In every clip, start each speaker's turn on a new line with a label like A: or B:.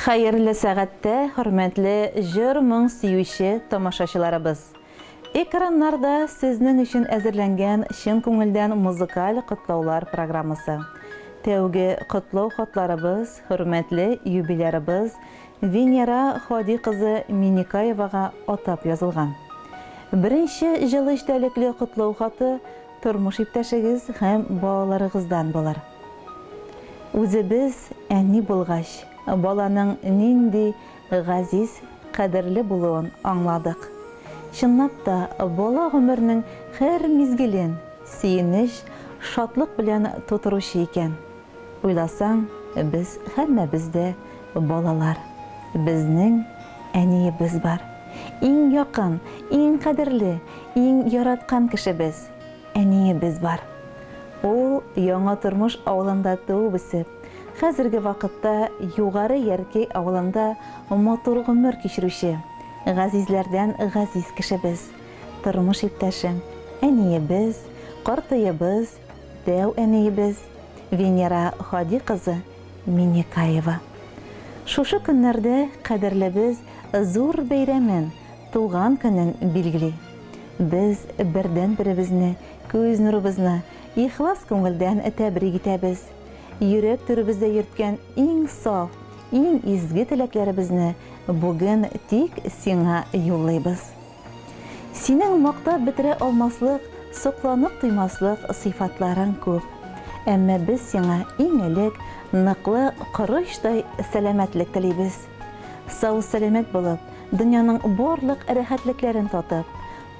A: Hayırlı saatte, hürmetli jürmün süyüşü tomaşaçılarыбыз. Ekranlarda sizin için әзерленген şın көңілден muzikal құтлаулар программасы. Тәуге құтлау хотларыбыз, hürmetli юбилярыбыз Венера Ходи кызы Миникаеваға атап язылған. Бірінші жылы іштәлеклі құтлау хаты тұрмыш иптәшігіз һәм балаларығыздан болар. Үзебез әнни булгач, баланың нинди газиз, қадірлі булуын аңладық. Шыннап та бала ғұмырның һәр мизгелен сөйініш, шатлық белән тутырушы икән. Уйласаң, біз һәммәбездә балалар. Безнең әниебез бар. Иң яқын, иң қадірлі, иң яраткан кешебез. Әниебез бар. Ул яңа тормыш авылында туып үсеп, хәзерге вакытта югары Яркей авылында матур гомер кичерүче, газизләрдән газиз кешебез, тормыш иптәшем, әниебез, картыебыз, дәү әниебез Венера Ходи кызы Миникаева. Шушы көннәрдә кадерлебез зур бәйрәмен, туган көнен билгели. Без бердән-беребезне, күз нурыбызны ихлас күңелдән тәбрик итәбез. Йөрәк түребездә йөрткән иң саф, иң изге теләкләребезне бүген тик сиңа юллыйбыз. Синең мактап бетерә алмаслык, сокланып туймаслык сыйфатларың күп. Әмма без сиңа иң элек ныклы корычтай сәламәтлек телибез. Сау сәламәт булып, дөньяның барлык рәхәтлекләрен татып,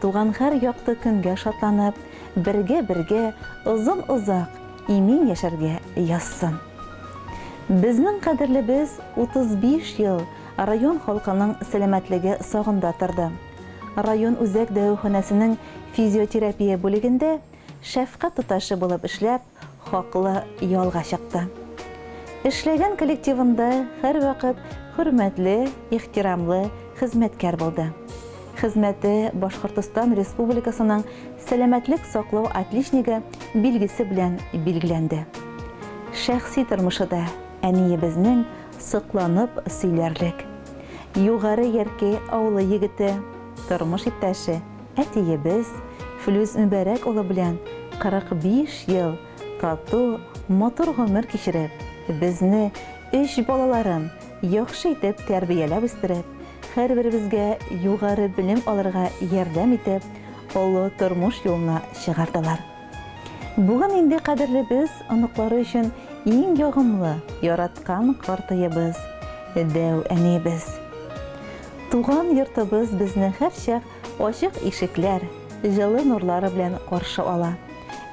A: туган һәр якты көнгә шатланып, бергә озын-озак имин яшәргә язсын. Безнең кадерлебез 35 ел район халкының сәламәтлеге сагында торды. Район үзәк дәваханәсенең физиотерапия бүлегендә шәфкать туташы булып эшләп, хаклы ялга чыкты. Эшләгән коллективында һәр вакыт хөрмәтле, ихтирамлы хезмәткәр булды. Хезмәте Башкортстан Республикасының сәламәтлек саклау отличнигы билгесе белән билгеләнде. Шәхси тормышында әниебезнең сыкланып сөйләрлек. Югары Яркей авылы егете, тормыш иптәше, әтиебез Флүс Мүбәрәк улы белән 45 ел тату, матур гомер кичереп, безне 3 балаларын яхшы итеп тәрбияләп үстереп, һәрберебезгә югары белем алырга ярдәм итеп, олы тормыш юлына чыгардылар. Бүген инде кадерлебез аныклары өчен иң ягымлы, яраткан картыебыз, дәү әниебез. Туган йортыбыз безне һәрчак ачык ишекләр, җылы нурлары белән каршы ала.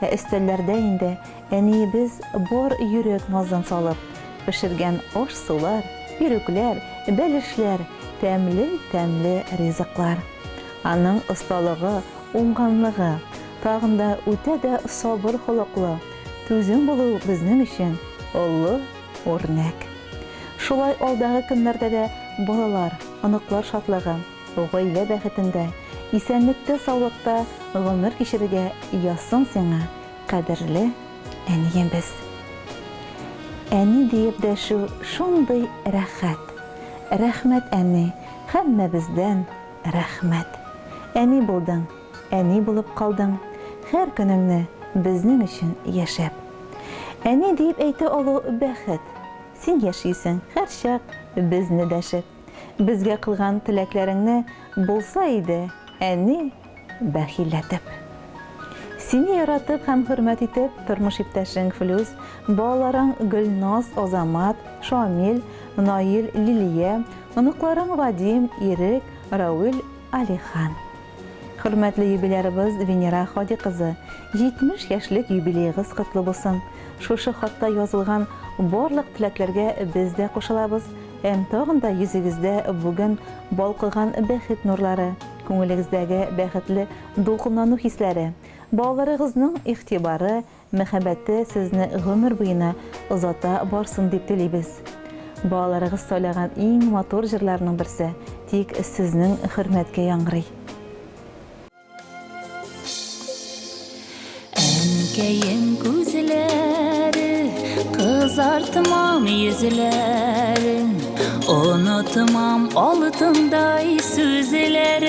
A: Өстәлләрдә инде әниебез бар йөрәк назын салып, пешергән аш-сулар, йөрәкләр, бәлешләр, тәмле ризыклар. Аның осталыгы, уңганлыгы, тагында үтә дә сабыр холыклы, түзем булу безнең өчен олы үрнәк. Шулай алдагы көннәрдә дә балалар, аныклар шатлыгы, гаилә бәхетендә, исәнлектә, саулыкта гомер кичерергә язсын сиңа, кадерле әниебез. Әни диеп дәшү шундый рәхәт. Рәхмәт әни, һәммәбездән рәхмәт. Әни булдың, әни булып калдың, һәр көнеңне безнең өчен яшәп. Әни диеп әйтә алу бәхет. Син яшисең һәр чак безне дәшеп. Безгә кылган теләкләреңне булса иде, әни бәхилләтеп. Сине яратып һәм хөрмәт итеп, тормыш иптәшең Флүс, балаларың Гөлназ, Азамат, Шамил, Наил, Лилия, оныкларың Вадим, Ирек, Рауил, Алихан. Хөрмәтле юбилярыбыз Венера Ходи кызы, 70 яшьлек юбилейгыз котлы булсын. Шушы хатта язылган барлык теләкләргә без дә кушылабыз. Һәм тагын да йөзегездә бүген балкыган бәхет нурлары, күңелегездәге бәхетле дулкынлану хисләре, балаларыгызның игътибары, мәхәббәте сезне гомер буена озата барсын дип телибез. Балаларыгыз сөйләгән иң матур җырларның берсе тик сезнең хөрмәткә яңгырый.
B: Әнкәем күзләре, кызартмам йөзләрен, Unutmam altınday sözlerin,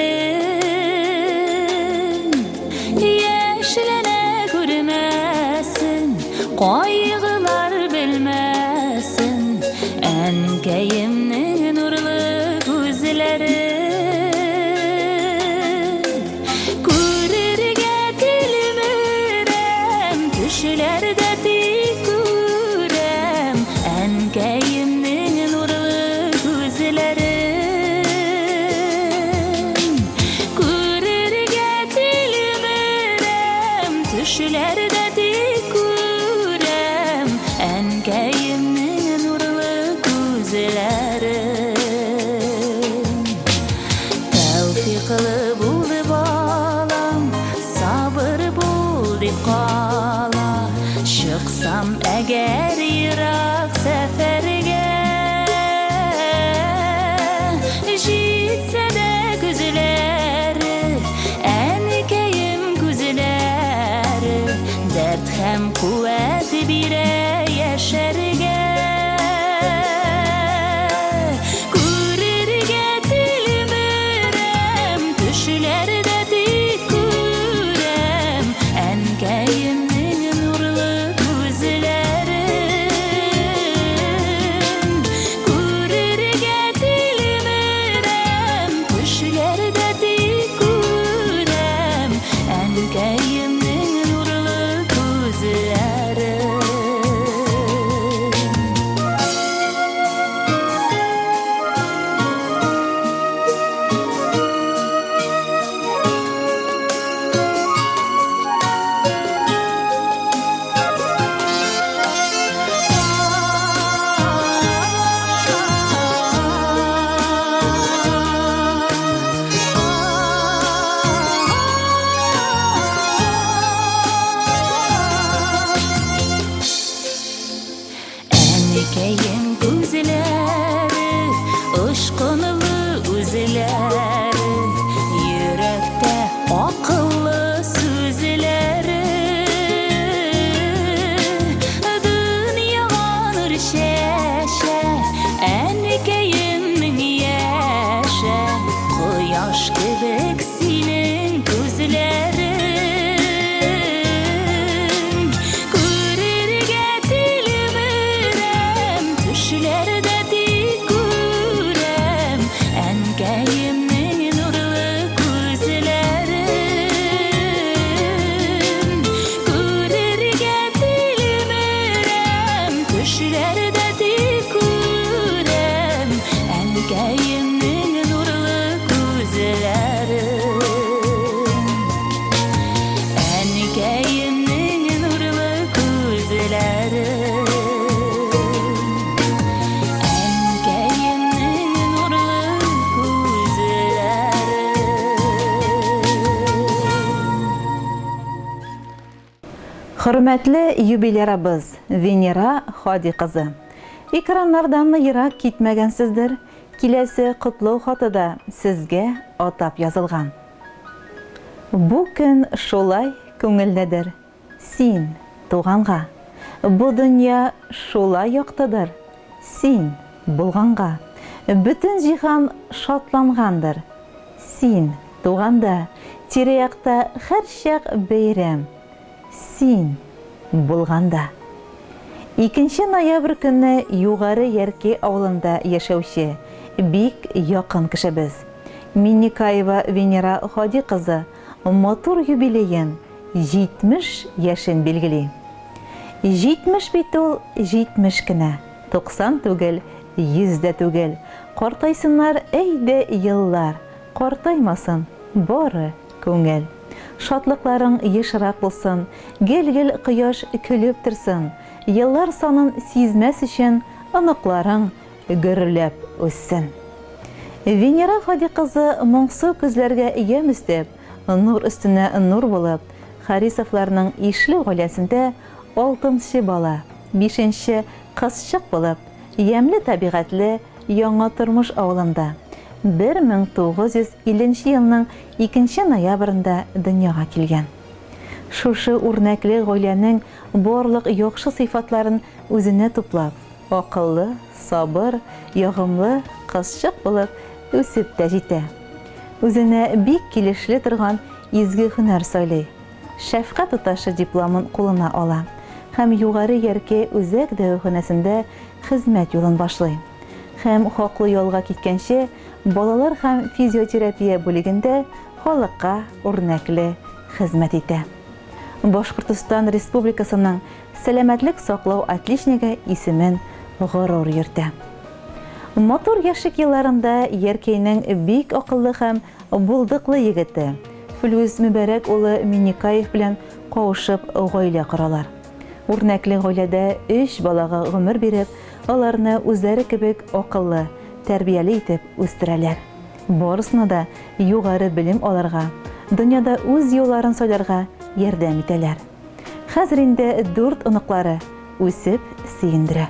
B: yaşlana görmesin, kaygılar bilmesin, enkeyimnin nurlu gözleri. Görürge dilmirem, düşlerde dikurem, enkeyimnin nurlu gözlerim. Görürge dilmirem, düşlerde dikurem, enkeyimnin nurlu gözlerim. Tevfikli bul balam, sabır bul dip qala, çıksam eğer yirak seferge, jitse de gözleri, enkeyim gözleri, dert hem kuvvet bire yeşerge. Görürge dilmirem, düşlerde dikurem, enkeyimnin nurlu gözlerim. Görürge dilmirem, düşlerde dikurem, enkeyimnin nurlu gözlerim. Enkeyim gözleri, ışkınlı üzleri, yürekte akıllı sözleri, dünyaya nur şeşe, enkeyimmin yaşa, quyosh gibi senin gözlerin. Görürge dilmirem, düşlerde dikurem, enkeyimnin nurlu gözlerin. Görürge dilmirem, düşlerde dikurem, enkeyimnin nurlu gözlerin. Enkeyimnin nurlu gözlerim. Enkeyimnin nurlu gözlerim.
A: Hürmetli юбилярыбыз Венера Ходи кызы. Ekranlardan yirak kitmegensizdir. Kilesi kutlu hatıda sizge atap yazılgan. Bu gün şolay көңілдедір. Син туғанға. Bu dünya şolay yoqtadır. Син bulğanға. Bütün cihan şatlanğandır. Син туғанда. Тирeyaqta her şaq бейрем. Син bulğanda. 2 ноябрь күні юғары Ярке ауылында яшәүче бик якын кешебез. Минникаева Венера Ходи кызы мотор юбилейен 70 яшен белгили. 70 бит ул 70 кенә, 90 түгел, 100 дә түгел. Картайсыннар әйдә еллар, картаймасын бары күңел. Шатлыкларың ешрак булсын, гел-гел кояш күлеп торсын. Yıllar sanın сизмәс өчен оныкларың гөрләп үссен. Венера Ходи кызы моңсу күзләргә ям өстәп, нур өстенә нур булып, Харисовларның ишле гаиләсендә 6нчы бала, 5нче кызчык булып, ямлы табигатьле яңа тормыш авылында 1950 елның 2 ноябрендә дөньяга килгән. Шушы үрнәкле гаиләнең барлык яхшы сыйфатларын үзенә туплап, акыллы, сабыр, ягымлы, кызчык булып үсеп тә җитә. Үзенә бик килешле торган изге һөнәр сайлый. Шәфкать туташы дипломын кулына ала һәм югары яркә үзәк дәваханәсендә хезмәт юлын башлый. Һәм хаклы ялга киткәнче балалар һәм физиотерапия бүлегендә халыкка үрнәкле хезмәт итә. Башкортстан Республикасының сәламәтлек саклау отличнигы исемен горур йөртә. Мотор яшьлек елларында Яркәйнең бик акыллы һәм булдыклы егете Флүс Мүбәрәк улы Минекаев белән кавышып гаилә коралар. Үрнәкле гаиләдә 3 балага гомер биреп, аларны үзләре кебек акыллы, тәрбияле итеп үстерәләр. Барысына да югары белем аларга, дөньяда үз юлларын сайларга ярдәм итәләр. Хәзер инде 4 оныклары үсеп сөендерә.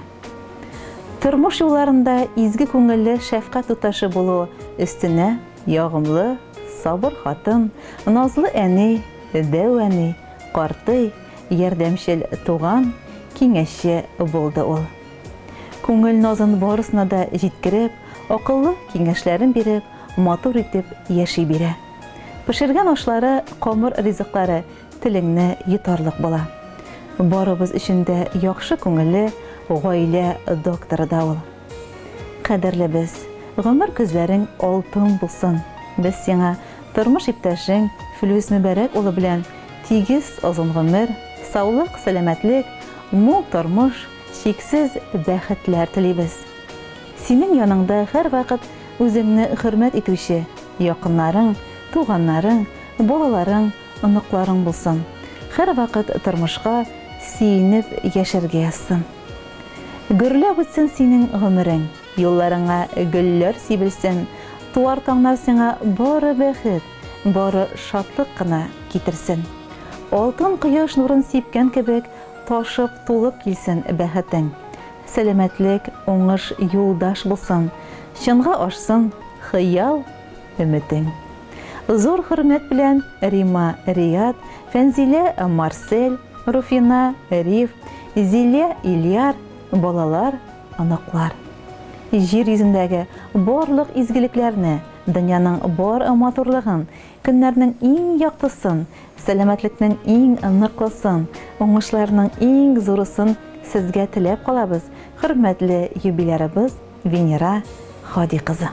A: Тормыш юлларында изге күңелле шәфкать туташы булу өстенә ягымлы, сабыр хатын, назлы әни, дәү әни, карты, ярдәмчел туган, киңәшче булды ул. Күңел назын барысына да җиткереп, акыллы киңәшләрен биреп, матур итеп яши бирә. Пешергән ашлары, камыр ризыклары телеңне йотарлык була. Барыбыз өчен дә яхшы күңелле гаилә докторы да ул. Кадерле без, гомер күзләрең алтын булсын. Без сиңа тормыш иптәшең Флүс Мүбәрәк улы белән тигез озын гомер, саулык, сәламәтлек, мул тормыш, чиксез бәхетләр телибез. Синең яныңда һәр вакыт үзеңне хөрмәт итүче якыннарың, туганнарың, балаларың, оныкларың булсын. Һәр вакыт тормышка сөенеп яшәргә язсын. Гөрләп үтсен синең гомерең, юлларыңа гөлләр сибелсен, туар таңнар сиңа бары бәхет, бары шатлык кына китерсен. Алтын кояш нурын сипкән кебек ташып тулып килсен бәхетең. Сәламәтлек, уңыш юлдаш булсын, чынга ашсын хыял өметең. Зур хөрмәт белән Рима Рият, Фәнзилә Марсель, Руфина Риф, Зилә Ильяр, балалар, анаклар. Җир йөзендәге барлык изгелекләрне, дөньяның бар матурлыгын, көннәрнең иң яктысын, сәламәтлекнең иң ныклысын, уңышларның иң зурысын сезгә теләп калабыз, хөрмәтле юбилярыбыз Венера Хади кызы.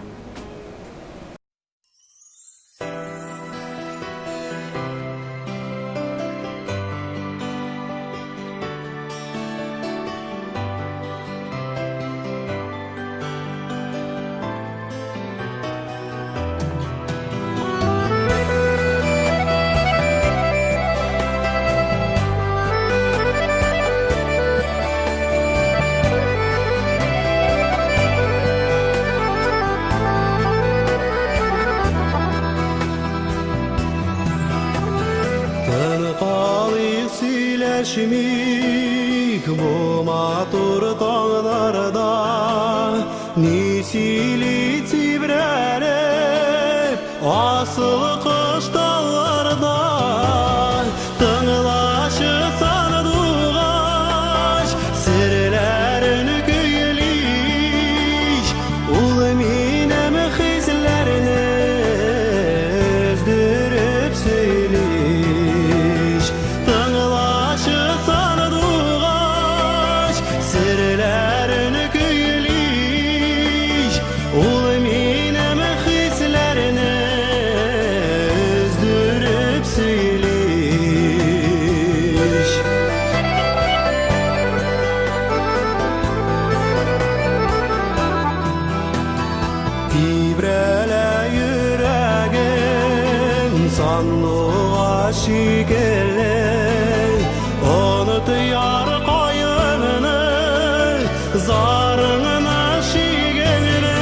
C: Şimik bu matur tağlarda Nisili tibrelip asıl kış dağlarda Tığlaşı sardıgaş sirlerini göyliş Ul minem xizlerini özdürüp söyleş Sirlerini göyliş Ul minem xizlerini özdürüp söyleş Tibrele yüreğim sanlığa şikele Onu duyar koyununu zarına şigenine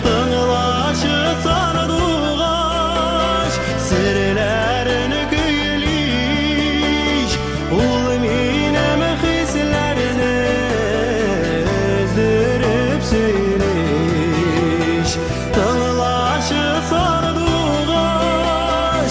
C: Tığlaşı sardıgaş sirlerini göyliş Ul minem xizlerini özdürüp söyleş Tığlaşı sardıgaş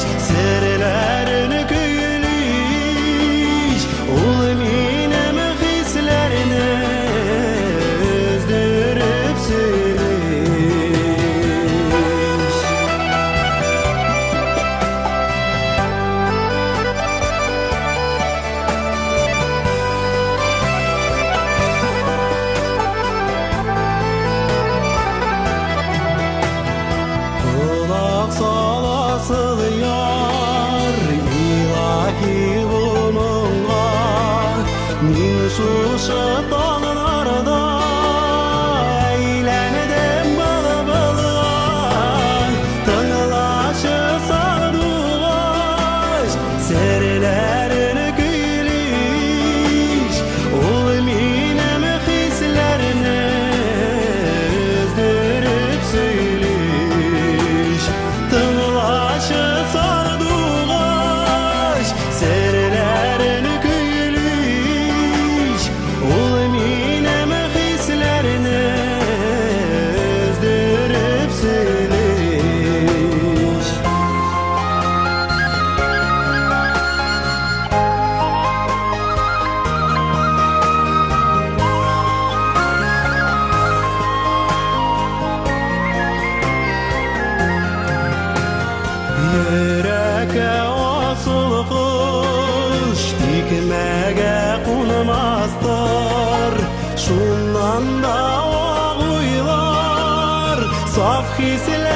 C: Min şuşa dağlarda eylenedim bıl-bılgan Tığlaşı sarduğaş serlerini küyliş Ol minem hislerini özdürüp söyleş Tığlaşı sarduğaş serlerini küyliş Ol minem hislerini özdürüp söyleş Yüreğe asıl kuş dikmege konmazlar Şundan da o uylar saf hisler